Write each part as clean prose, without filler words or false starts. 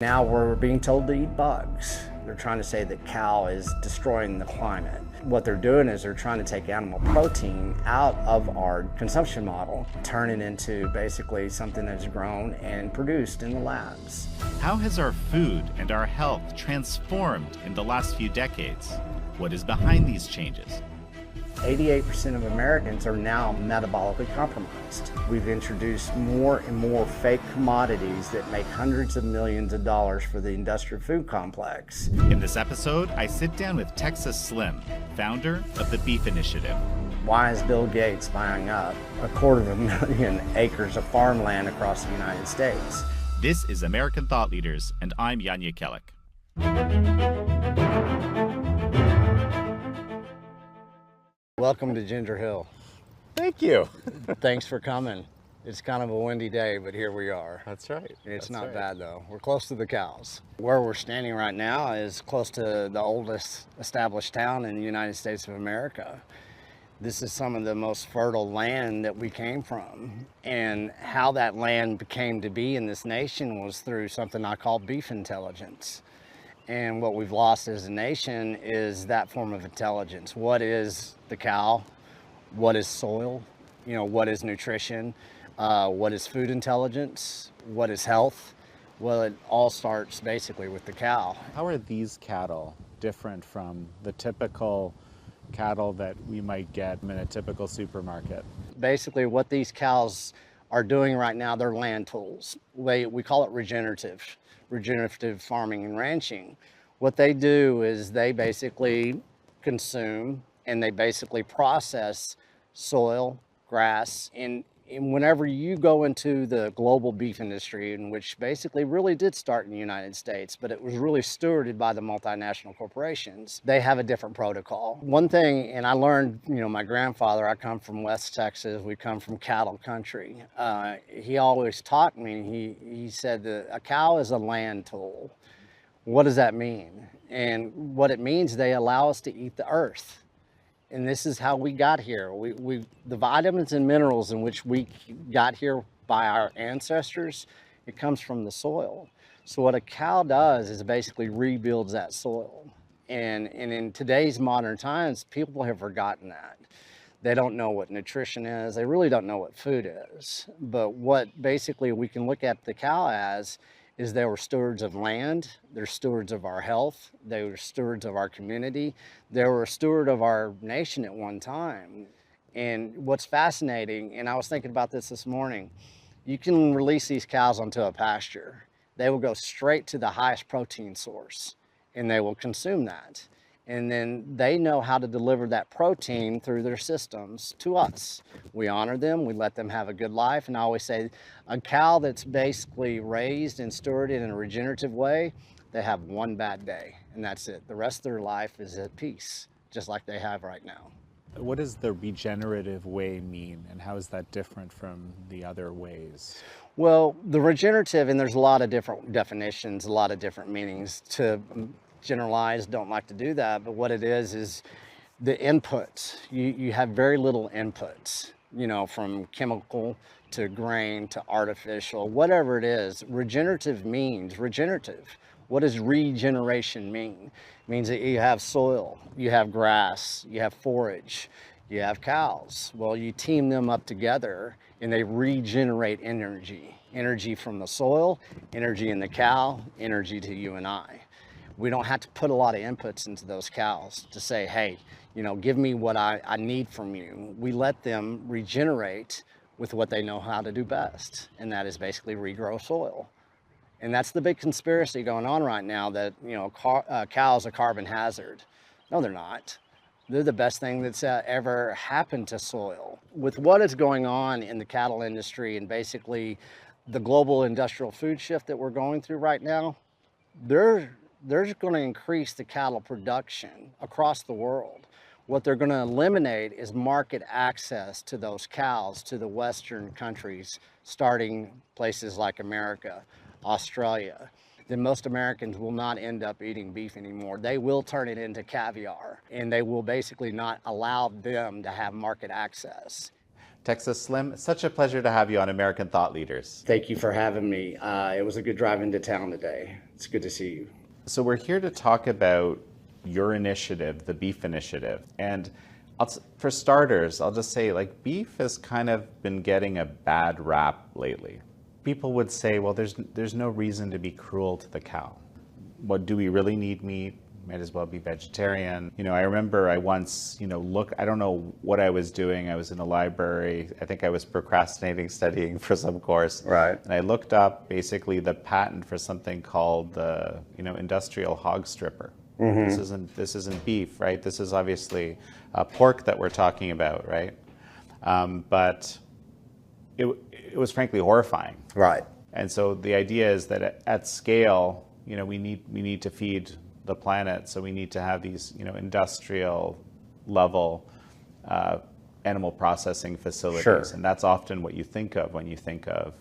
Now we're being told to eat bugs. They're trying to say that cow is destroying the climate. What they're doing is they're trying to take animal protein out of our consumption model, turn it into basically something that's grown and produced in the labs. How has our food and our health transformed in the last few decades? What is behind these changes? 88% of Americans are now metabolically compromised. We've introduced more and more fake commodities that make hundreds of millions of dollars for the industrial food complex. In this episode, I sit down with Texas Slim, founder of the Beef Initiative. Why is Bill Gates buying up 250,000 acres of farmland across the United States? This is American Thought Leaders, and I'm Yanya Kellick. Welcome to Ginger Hill. Thank you. Thanks for coming. It's kind of a windy day, but here we are. That's right. It's not bad though. We're close to the cows. Where we're standing right now is close to the oldest established town in the United States of America. This is some of the most fertile land that we came from. And how that land came to be in this nation was through something I call beef intelligence. And what we've lost as a nation is that form of intelligence. What is the cow? What is soil? What is nutrition? What is food intelligence? What is health? Well, it all starts basically with the cow. How are these cattle different from the typical cattle that we might get in a typical supermarket? Basically, what these cows are doing right now, they're land tools. We call it regenerative farming and ranching. What they do is they basically consume and they basically process soil, grass, and whenever you go into the global beef industry, in which basically really did start in the United States, but it was really stewarded by the multinational corporations, they have a different protocol. One thing, and I learned, my grandfather, I come from West Texas, we come from cattle country. He always taught me, he said that a cow is a land tool. What does that mean? And what it means, they allow us to eat the earth. And this is how we got here. The vitamins and minerals in which we got here by our ancestors, it comes from the soil. So what a cow does is basically rebuilds that soil. And in today's modern times, people have forgotten that. They don't know what nutrition is. They really don't know what food is. But what basically we can look at the cow as is they were stewards of land, they're stewards of our health, they were stewards of our community, they were a steward of our nation at one time. And what's fascinating, and I was thinking about this morning, you can release these cows onto a pasture. They will go straight to the highest protein source and they will consume that. And then they know how to deliver that protein through their systems to us. We honor them, we let them have a good life. And I always say a cow that's basically raised and stewarded in a regenerative way, they have one bad day and that's it. The rest of their life is at peace, just like they have right now. What does the regenerative way mean, and how is that different from the other ways? Well, the regenerative, and there's a lot of different definitions, a lot of different meanings. To generalize, don't like to do that, but what it is the inputs. You have very little inputs, from chemical to grain to artificial, whatever it is. Regenerative means regenerative. What does regeneration mean? It means that you have soil, you have grass, you have forage, you have cows. Well, you team them up together and they regenerate energy from the soil, energy in the cow, energy to you and I. We don't have to put a lot of inputs into those cows to say, hey, give me what I need from you. We let them regenerate with what they know how to do best, and that is basically regrow soil. And that's the big conspiracy going on right now, that cows are a carbon hazard. No, they're not. They're the best thing that's ever happened to soil. With what is going on in the cattle industry and basically the global industrial food shift that we're going through right now, they're going to increase the cattle production across the world. What they're going to eliminate is market access to those cows to the Western countries, starting places like America, Australia. Then most Americans will not end up eating beef anymore. They will turn it into caviar, and they will basically not allow them to have market access. Texas Slim, it's such a pleasure to have you on American Thought Leaders. Thank you for having me. It was a good drive into town today. It's good to see you. So we're here to talk about your initiative, the Beef Initiative. And for starters, I'll just say, like, beef has kind of been getting a bad rap lately. People would say, well, there's no reason to be cruel to the cow. What, do we really need meat? Might as well be vegetarian. You know, I remember I once, I don't know what I was doing. I was in a library. I think I was procrastinating studying for some course. Right. And I looked up basically the patent for something called the, industrial hog stripper. Mm-hmm. This isn't beef, right? This is obviously pork that we're talking about, right? But it was frankly horrifying. Right. And so the idea is that at scale, we need to feed the planet, so we need to have these, industrial level animal processing facilities. Sure. And that's often what you think of when you think of,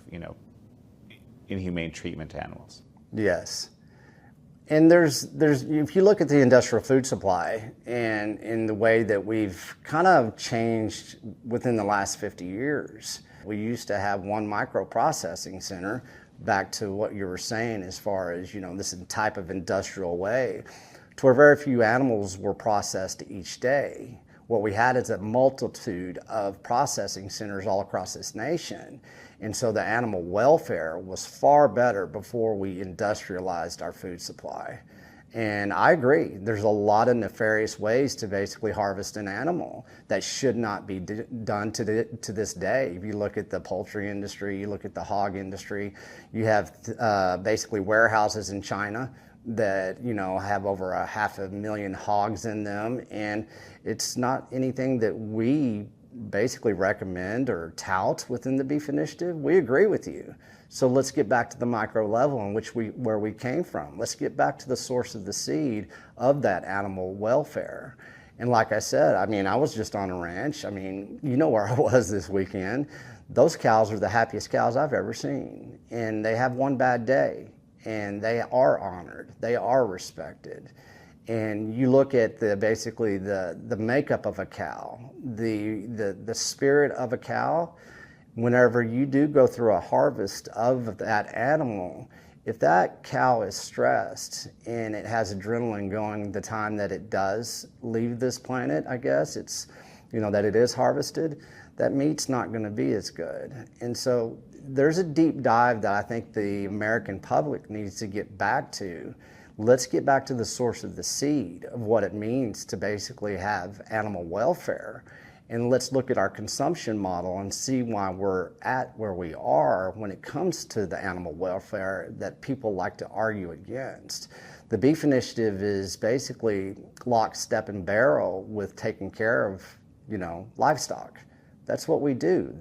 inhumane treatment to animals. Yes. And there's if you look at the industrial food supply and in the way that we've kind of changed within the last 50 years, we used to have one microprocessing center, back to what you were saying as far as, this type of industrial way, to where very few animals were processed each day. What we had is a multitude of processing centers all across this nation. And so the animal welfare was far better before we industrialized our food supply. And I agree, there's a lot of nefarious ways to basically harvest an animal that should not be done to this day. If you look at the poultry industry, you look at the hog industry, you have basically warehouses in China that have over 500,000 hogs in them, and it's not anything that we basically recommend or tout within the Beef Initiative. We agree with you. So let's get back to the micro level in where we came from. Let's get back to the source of the seed of that animal welfare. And like I said, I was just on a ranch. Where I was this weekend. Those cows are the happiest cows I've ever seen. And they have one bad day, and they are honored. They are respected. And you look at basically the makeup of a cow, the spirit of a cow. Whenever you do go through a harvest of that animal, if that cow is stressed and it has adrenaline going the time that it does leave this planet, I guess, it's, that it is harvested, that meat's not going to be as good. And so there's a deep dive that I think the American public needs to get back to. Let's get back to the source of the seed of what it means to basically have animal welfare. And let's look at our consumption model and see why we're at where we are when it comes to the animal welfare that people like to argue against. The Beef Initiative is basically lock, step, and barrel with taking care of, livestock. That's what we do.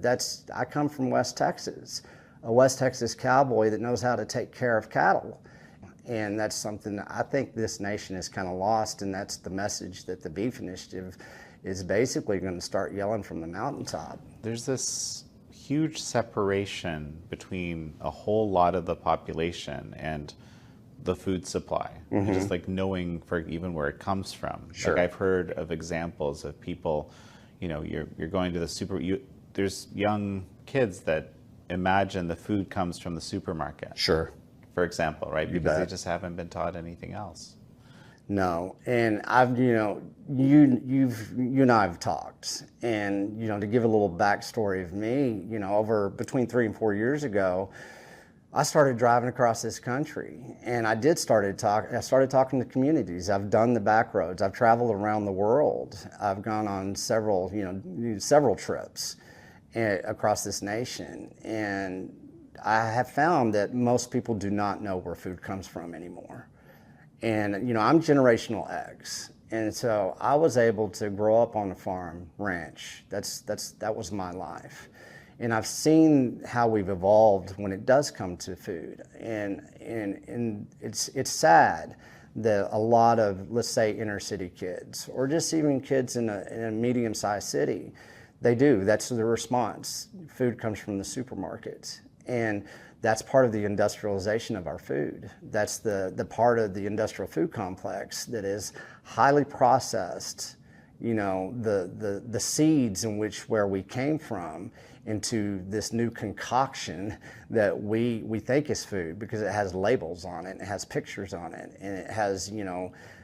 I come from West Texas, a West Texas cowboy that knows how to take care of cattle. And that's something that I think this nation is kind of lost, and that's the message that the Beef Initiative is basically going to start yelling from the mountaintop. There's this huge separation between a whole lot of the population and the food supply, mm-hmm. Just like knowing for even where it comes from. Sure. Like I've heard of examples of people, you're going to the there's young kids that imagine the food comes from the supermarket. Sure. For example, right? Because they just haven't been taught anything else. No, and I've, you and I have talked, and, to give a little backstory of me, over between 3 and 4 years ago, I started driving across this country, and I started talking to communities. I've done the back roads. I've traveled around the world. I've gone on several trips across this nation, and I have found that most people do not know where food comes from anymore. And, I'm generational X. And so I was able to grow up on a farm, ranch. That was my life. And I've seen how we've evolved when it does come to food. And it's sad that a lot of, let's say, inner city kids, or just even kids in a medium-sized city, that's their response. Food comes from the supermarket. And that's part of the industrialization of our food. That's the part of the industrial food complex that is highly processed, the seeds in where we came from into this new concoction that we think is food, because it has labels on it, and it has pictures on it, and it has,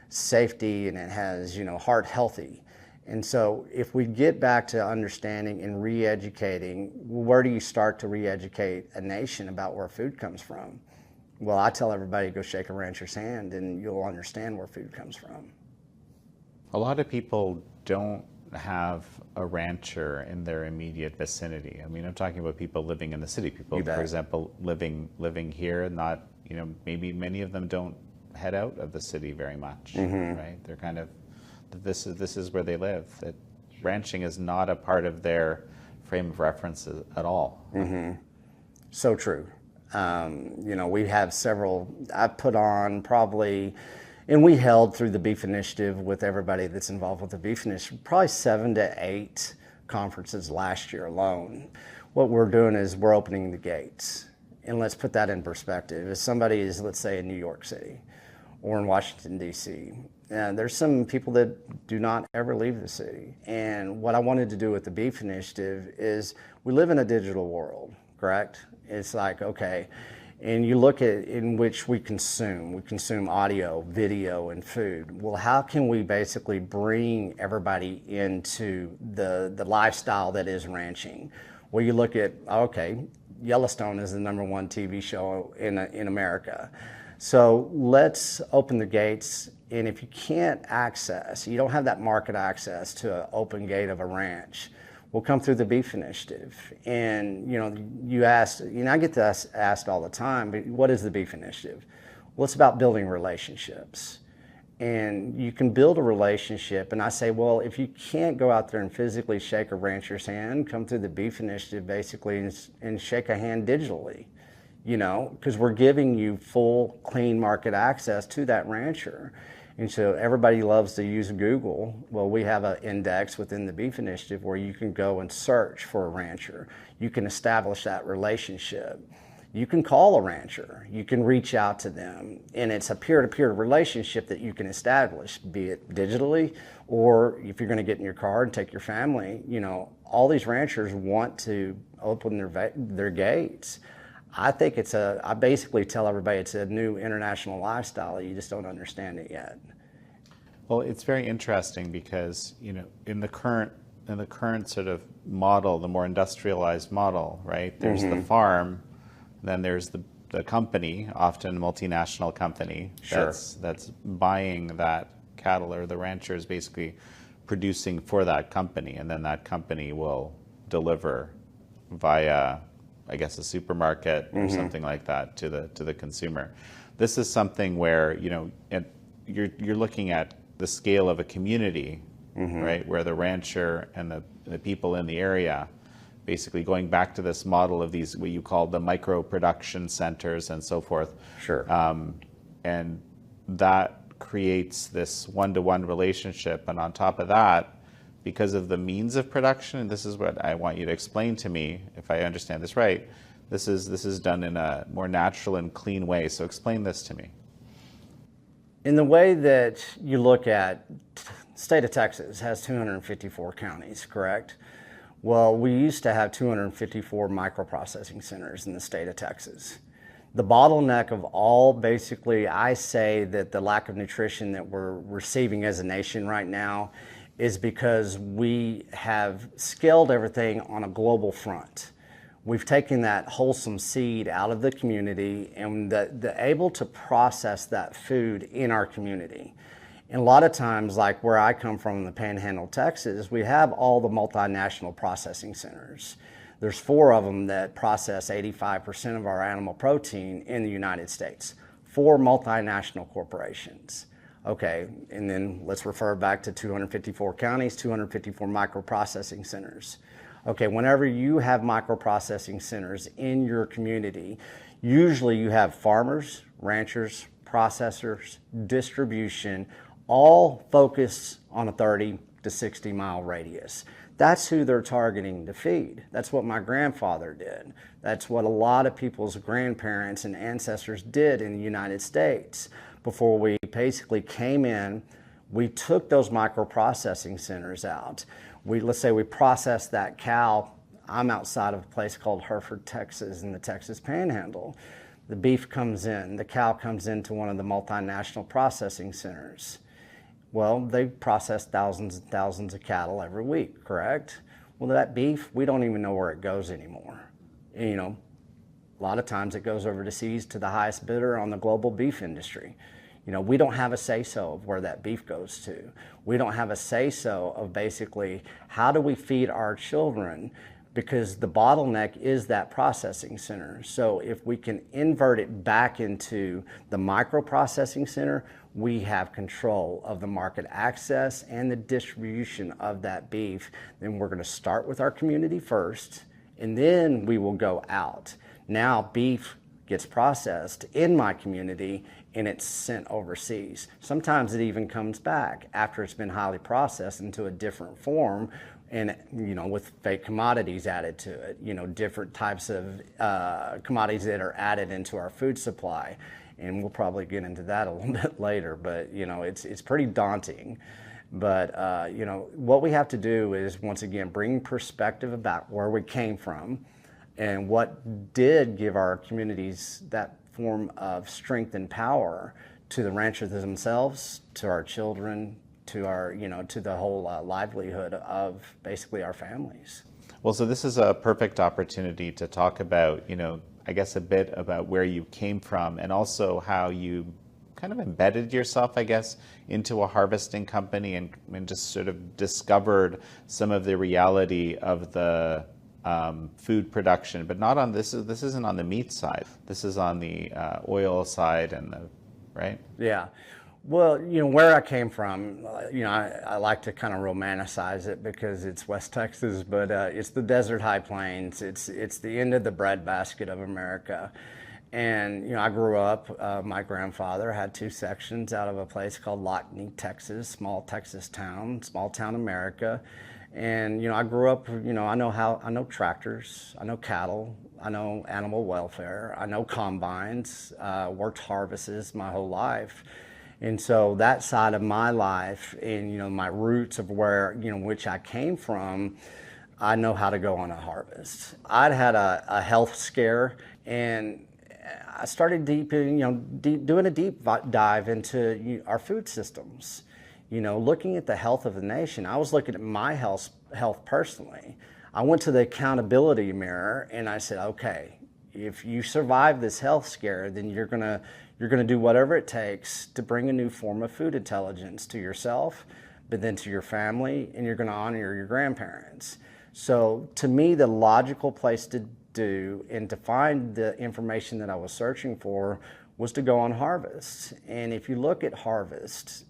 safety, and it has, heart healthy. And so if we get back to understanding and re-educating, where do you start to re-educate a nation about where food comes from? Well, I tell everybody, go shake a rancher's hand and you'll understand where food comes from. A lot of people don't have a rancher in their immediate vicinity. I mean, I'm talking about people living in the city. People, for example, living here, not, maybe many of them don't head out of the city very much, right? They're kind of, this is where they live. That ranching is not a part of their frame of reference at all. So true. We have several, I put on probably, and we held through the Beef Initiative with everybody that's involved with the Beef Initiative, probably 7 to 8 conferences last year alone. What we're doing is we're opening the gates. And let's put that in perspective. If somebody is, let's say, in New York City or in Washington, D.C., there's some people that do not ever leave the city. And what I wanted to do with the Beef Initiative is, we live in a digital world, correct? It's like, okay, and you look at in which we consume audio, video, and food. Well, how can we basically bring everybody into the lifestyle that is ranching? Well, you look at, okay, Yellowstone is the #1 TV show in America. So let's open the gates, and if you can't access, you don't have that market access to an open gate of a ranch, we'll come through the Beef Initiative. And, you asked, I get this asked all the time, but what is the Beef Initiative? Well, it's about building relationships. And you can build a relationship, and I say, well, if you can't go out there and physically shake a rancher's hand, come through the Beef Initiative basically and shake a hand digitally, because we're giving you full, clean market access to that rancher. And so everybody loves to use Google. Well, we have an index within the Beef Initiative where you can go and search for a rancher. You can establish that relationship. You can call a rancher. You can reach out to them. And it's a peer-to-peer relationship that you can establish, be it digitally, or if you're going to get in your car and take your family. All these ranchers want to open their gates. I think I basically tell everybody it's a new international lifestyle. You just don't understand it yet. Well, it's very interesting because, in the current sort of model, the more industrialized model, right? There's the farm, then there's the company, often a multinational company, that's buying that cattle, or the rancher is basically producing for that company, and then that company will deliver via, I guess, a supermarket or something like that to the consumer. This is something where you're looking at the scale of a community, right, where the rancher and the people in the area, basically going back to this model of these, what you call the micro production centers and so forth. Sure. And that creates this one-to-one relationship, and on top of that, because of the means of production, and this is what I want you to explain to me, if I understand this right, this is done in a more natural and clean way. So explain this to me. In the way that you look at, state of Texas has 254 counties, correct? Well, we used to have 254 microprocessing centers in the state of Texas. The bottleneck of all, basically, I say that the lack of nutrition that we're receiving as a nation right now is because we have scaled everything on a global front. We've taken that wholesome seed out of the community and the able to process that food in our community. And a lot of times, like where I come from in the Panhandle, Texas, we have all the multinational processing centers. There's 4 of them that process 85% of our animal protein in the United States. 4 multinational corporations. Okay, and then let's refer back to 254 counties, 254 microprocessing centers. Okay, whenever you have microprocessing centers in your community, usually you have farmers, ranchers, processors, distribution, all focused on a 30 to 60 mile radius. That's who they're targeting to feed. That's what my grandfather did. That's what a lot of people's grandparents and ancestors did in the United States before we basically came in We took those microprocessing centers out. Let's say we processed that cow. I'm outside of a place called Hereford, Texas, in the Texas Panhandle. The beef comes in, the cow comes into one of the multinational processing centers. Well, they process thousands and thousands of cattle every week, correct? Well, that beef, we don't even know where it goes anymore. You know, a lot of times it goes overseas to the highest bidder on the global beef industry. You know, we don't have a say-so of where that beef goes to. We don't have a say-so of basically how do we feed our children, because the bottleneck is that processing center. So if we can invert it back into the microprocessing center, we have control of the market access and the distribution of that beef. Then we're going to start with our community first, and then we will go out. Now beef gets processed in my community and it's sent overseas. Sometimes it even comes back after it's been highly processed into a different form, and you know, with fake commodities added to it, you know, different types of commodities that are added into our food supply. And we'll probably get into that a little bit later, but you know, it's pretty daunting. But you know, what we have to do is, once again, bring perspective about where we came from and what did give our communities that form of strength and power, to the ranchers themselves, to our children, to our, you know, to the whole livelihood of basically our families. Well, so this is a perfect opportunity to talk about, you know, I guess a bit about where you came from, and also how you kind of embedded yourself, I guess, into a harvesting company, and just sort of discovered some of the reality of the food production, but not on this isn't on the meat side. This is on the oil side and the, right? Yeah. Well, you know, where I came from, you know, I like to kind of romanticize it because it's West Texas, but it's the desert high plains. It's the end of the breadbasket of America. And, you know, I grew up, my grandfather had two sections out of a place called Lockney, Texas, small town America. And, you know, I grew up, you know, I know tractors, I know cattle, I know animal welfare, I know combines, worked harvests my whole life. And so that side of my life, and, you know, my roots of where, you know, which I came from, I know how to go on a harvest. I'd had a health scare, and I started doing a deep dive into our food systems. You know, looking at the health of the nation, I was looking at my health personally. I went to the accountability mirror and I said, okay, if you survive this health scare, then you're gonna do whatever it takes to bring a new form of food intelligence to yourself, but then to your family, and you're gonna honor your grandparents. So to me, the logical place to do and to find the information that I was searching for was to go on harvest. And if you look at harvest,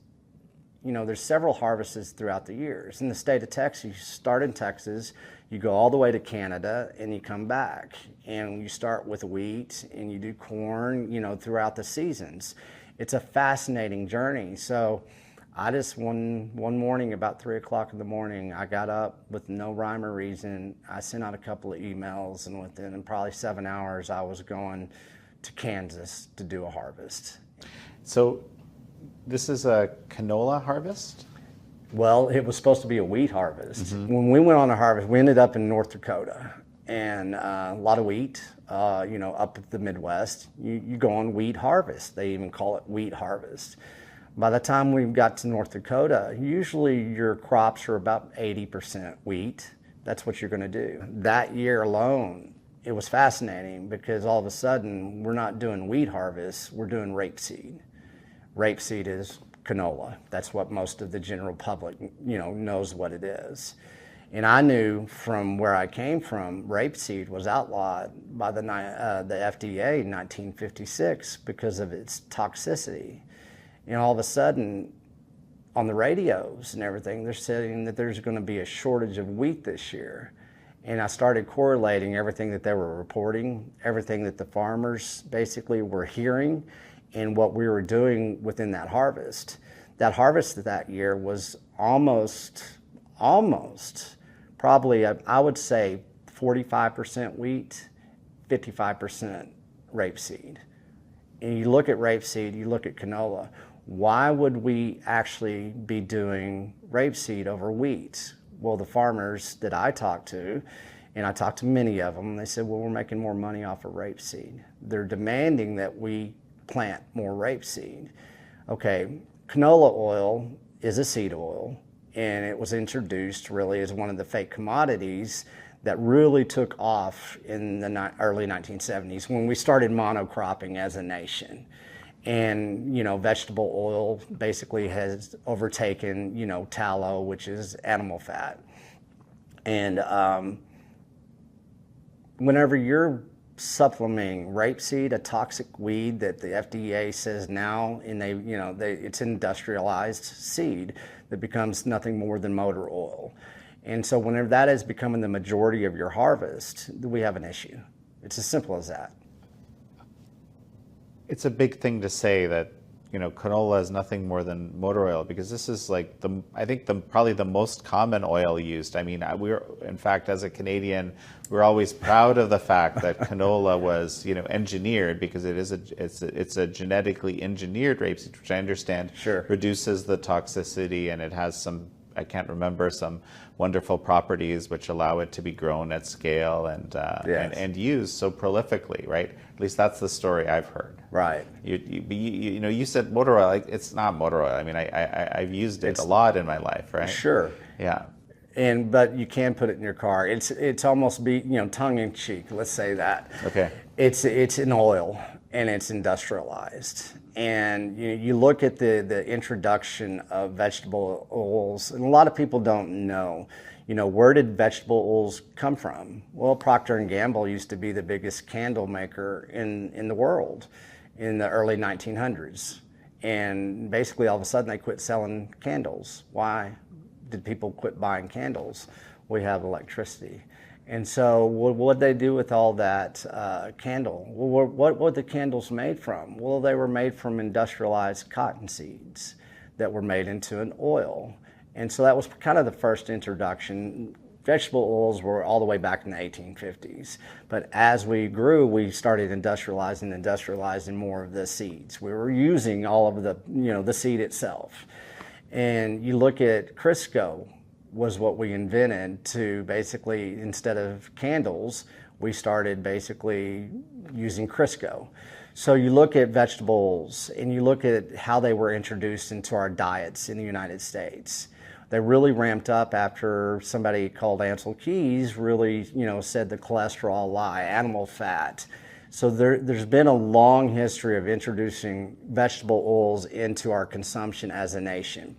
you know, there's several harvests throughout the years. In the state of Texas, you start in Texas, you go all the way to Canada, and you come back. And you start with wheat, and you do corn, you know, throughout the seasons. It's a fascinating journey. So I just, one morning, about 3 o'clock in the morning, I got up with no rhyme or reason. I sent out a couple of emails, and within probably 7 hours, I was going to Kansas to do a harvest. So this is a canola harvest? Well, it was supposed to be a wheat harvest. Mm-hmm. When we went on a harvest, we ended up in North Dakota, and a lot of wheat, you know, up at the Midwest. You go on wheat harvest. They even call it wheat harvest. By the time we got to North Dakota, usually your crops are about 80% wheat. That's what you're going to do. That year alone, it was fascinating because all of a sudden, we're not doing wheat harvest, we're doing rapeseed. Rapeseed is canola. That's what most of the general public, you know, knows what it is. And I knew from where I came from, rapeseed was outlawed by the FDA in 1956 because of its toxicity. And all of a sudden, on the radios and everything, they're saying that there's going to be a shortage of wheat this year. And I started correlating everything that they were reporting, everything that the farmers basically were hearing, and what we were doing within that harvest. That harvest that year was almost, probably, I would say 45% wheat, 55% rapeseed. And you look at rapeseed, you look at canola. why would we actually be doing rapeseed over wheat? Well, the farmers that I talked to, and I talked to many of them, they said, well, we're making more money off of rapeseed. They're demanding that we plant more rapeseed. Okay, canola oil is a seed oil, and it was introduced really as one of the fake commodities that really took off in the early 1970s when we started monocropping as a nation. And, you know, vegetable oil basically has overtaken, you know, tallow, which is animal fat. And whenever you're supplementing rapeseed, a toxic weed that the FDA says now, and it's industrialized seed that becomes nothing more than motor oil. And so whenever that is becoming the majority of your harvest, we have an issue. It's as simple as that. It's a big thing to say that, you know, canola is nothing more than motor oil, because this is like probably the most common oil used. I mean, in fact, as a Canadian, we're always proud of the fact that canola was, you know, engineered, because it's a genetically engineered rapeseed, which I understand reduces the toxicity, and it has some, I can't remember, some wonderful properties which allow it to be grown at scale and used so prolifically, right? At least that's the story I've heard. Right. You said motor oil. Like, it's not motor oil. I mean, I've used it a lot in my life, right? Sure. Yeah. But you can put it in your car. It's almost tongue in cheek. Let's say that. Okay. It's an oil, and it's industrialized. And you look at the introduction of vegetable oils, and a lot of people don't know, where did vegetable oils come from? Well, Procter & Gamble used to be the biggest candle maker in the world in the early 1900s. And basically all of a sudden they quit selling candles. Why did people quit buying candles? We have electricity. And so what did they do with all that candle? Well, what were the candles made from? Well, they were made from industrialized cotton seeds that were made into an oil. And so that was kind of the first introduction. Vegetable oils were all the way back in the 1850s. But as we grew, we started industrializing more of the seeds. We were using all of the seed itself. And you look at Crisco, was what we invented to basically, instead of candles, we started basically using Crisco. So you look at vegetables and you look at how they were introduced into our diets in the United States. They really ramped up after somebody called Ansel Keys really, said the cholesterol lie, animal fat. So there's been a long history of introducing vegetable oils into our consumption as a nation.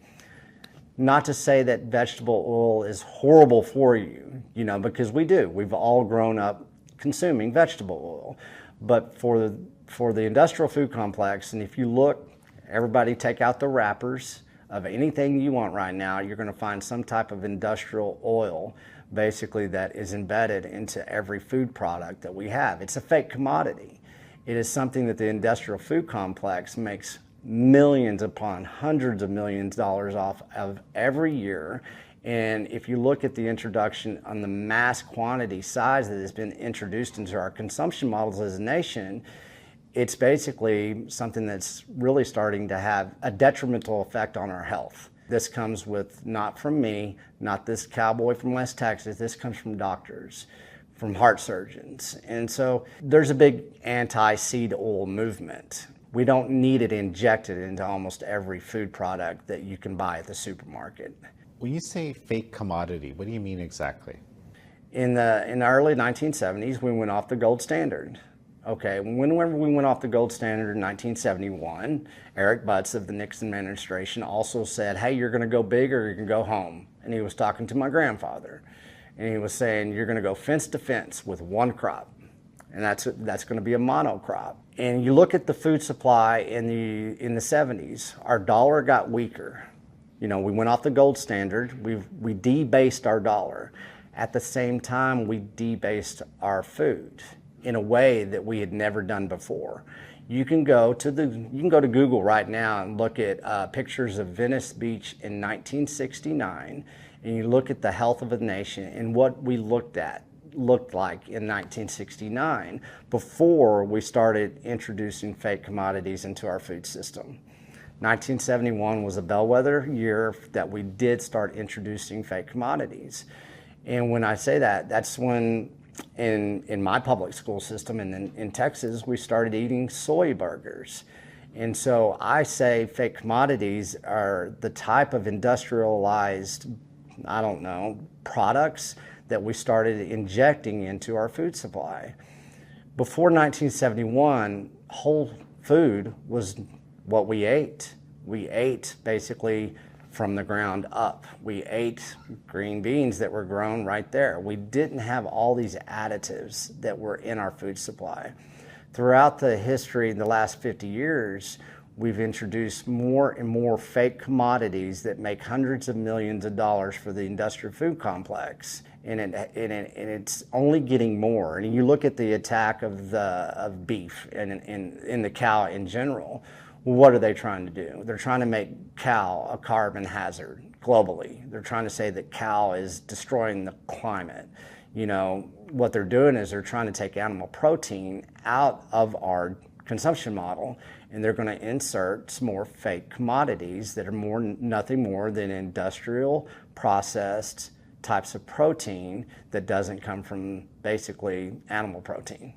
Not to say that vegetable oil is horrible for you, because we've all grown up consuming vegetable oil. But for the industrial food complex, and if you look, everybody take out the wrappers of anything you want right now, you're going to find some type of industrial oil basically that is embedded into every food product that we have. It's a fake commodity. It is something that the industrial food complex makes millions upon hundreds of millions of dollars off of every year. And if you look at the introduction on the mass quantity size that has been introduced into our consumption models as a nation, it's basically something that's really starting to have a detrimental effect on our health. This comes not from me, not this cowboy from West Texas, this comes from doctors, from heart surgeons. And so there's a big anti-seed oil movement. We don't need it injected into almost every food product that you can buy at the supermarket. When you say fake commodity, what do you mean exactly? In the early 1970s, we went off the gold standard. Okay, whenever we went off the gold standard in 1971, Eric Butts of the Nixon administration also said, hey, you're going to go big or you're going to go home. And he was talking to my grandfather. And he was saying, you're going to go fence to fence with one crop. And that's going to be a monocrop. And you look at the food supply in the 70s, our dollar got weaker. We went off the gold standard. We debased our dollar. At the same time, we debased our food in a way that we had never done before. You can go to Google right now and look at pictures of Venice Beach in 1969, and you look at the health of a nation and what we looked like in 1969 before we started introducing fake commodities into our food system. 1971 was a bellwether year that we did start introducing fake commodities. And when I say that, that's when in my public school system and in Texas, we started eating soy burgers. And so I say fake commodities are the type of industrialized, I don't know, products that we started injecting into our food supply. Before 1971, whole food was what we ate. We ate basically from the ground up. We ate green beans that were grown right there. We didn't have all these additives that were in our food supply. Throughout the history, the last 50 years, we've introduced more and more fake commodities that make hundreds of millions of dollars for the industrial food complex. And it's only getting more. And you look at the attack of beef and the cow in general. What are they trying to do? They're trying to make cow a carbon hazard globally. They're trying to say that cow is destroying the climate. You know, what they're doing is they're trying to take animal protein out of our consumption model, and they're going to insert some more fake commodities that are nothing more than industrial processed types of protein that doesn't come from basically animal protein.